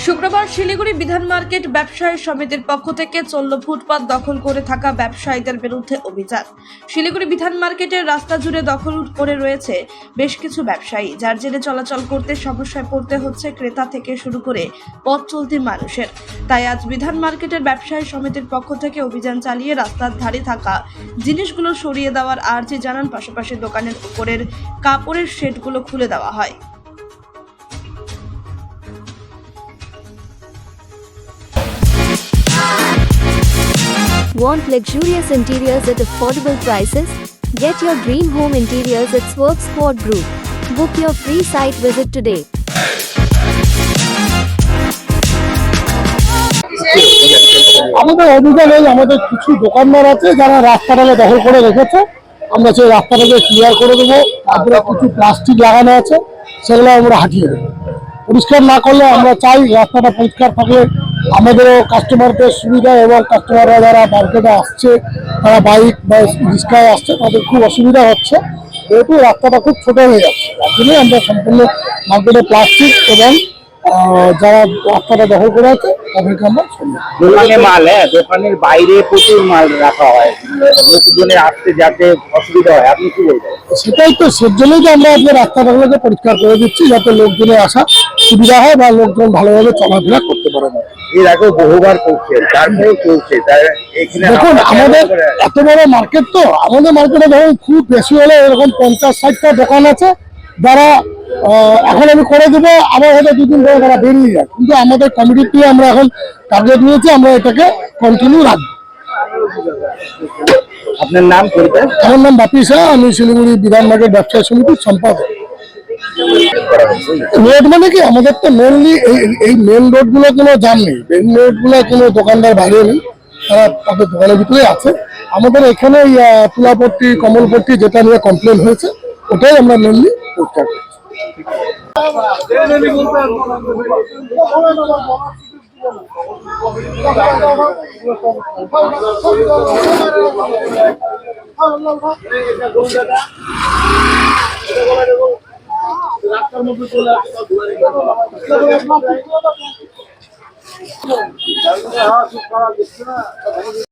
শুক্রবার শিলিগুড়ি বিধান মার্কেট ব্যবসায়ী সমিতির পক্ষ থেকে চলল ফুটপাত দখল করে থাকা ব্যবসায়ীদের বিরুদ্ধে অভিযান। শিলিগুড়ি বিধান মার্কেটের রাস্তা জুড়ে দখল করে রয়েছে বেশ কিছু ব্যবসায়ী, যার জেরে চলাচল করতে সমস্যায় পড়তে হচ্ছে ক্রেতা থেকে শুরু করে পথ চলতি মানুষের। তাই আজ বিধান মার্কেটের ব্যবসায়ী সমিতির পক্ষ থেকে অভিযান চালিয়ে রাস্তার ধারে থাকা জিনিসগুলো সরিয়ে দেওয়ার আর্জি জানান, পাশাপাশি দোকানের উপরের কাপড়ের শেডগুলো খুলে দেওয়া হয়। Want luxurious interiors at affordable prices? Get your dream home interiors at Swerve Sport Group. Book your free site visit today. আমাদের অভিযানে আমাদের কিছু দোকানদার আছে যারা রাস্তাটাকে দখল করে রেখেছে। আমরা সেই রাস্তাটাকে ক্লিয়ার করে দেবো। তারপরে কিছু প্লাস্টিক লাগানো আছে, সেগুলো আমরা হাঁটিয়ে দেবো। পরিষ্কার না করলে আমরা চাই রাস্তাটা পরিষ্কার থাকলে আমাদেরও কাস্টমারদের সুবিধা, এবং কাস্টমাররা যারা মার্কেটে আসছে, তারা বাইক বা রিক্সায় আসছে, তাদের খুব অসুবিধা হচ্ছে, যেহেতু রাস্তাটা খুব ছোট হয়ে যাচ্ছে। তার জন্যই আমরা সম্পূর্ণ মার্কেটে প্লাস্টিক এবং যারা রাস্তাটা দখল করে আছে তাদেরকে আমরা দোকানে মাল, দোকানের বাইরে প্রচুর মাল রাখা হয়, লোকজনের আসতে যাতে অসুবিধা হয়। আপনি কি বলবেন? সেটাই তো, সেজন্যই তো আমরা আপনার রাস্তাটাগুলোকে পরিষ্কার করে দিচ্ছি, যাতে লোকজনের আসা সুবিধা হয় বা লোকজন ভালোভাবে চলাফেরা করতে পারে। এর আগেও বহুবার করছে, তারপরেও চলছে। দেখুন, আমাদের এত বড় মার্কেট, তো আমাদের মার্কেটে ধরুন খুব বেশি হলে এরকম 50-60টা দোকান আছে, যারা এখন আমি করে দেবো, আবার হয়তো দুদিন পরে তারা বেরিয়ে যায়। কিন্তু আমাদের কমিটির থেকে আমরা এখন টার্গেট নিয়েছি, আমরা এটাকে কন্টিনিউ রাখবো। আপনার নাম পরিচয়? আমার নাম বাপি শাহ, আমি শিলিগুড়ি বিধান মার্কেট ব্যবসায়ী সমিতির সম্পাদক। রোড মানে কি, আমাদের তো মেনলি এই মেন রোড গুলো কোনো জাম নেই, মেন রোড গুলো কোনো দোকানদার বাইরে নেই, তারা তাদের দোকানের ভিতরে আছে। আমাদের এখানে তুলাপট্টি, কমলপট্টি যেটা নিয়ে কমপ্লেন হয়েছে, ওটাই আমরা মেনলি পরিষ্কার করছি। রাস্তার মধ্যে চলে আসছে।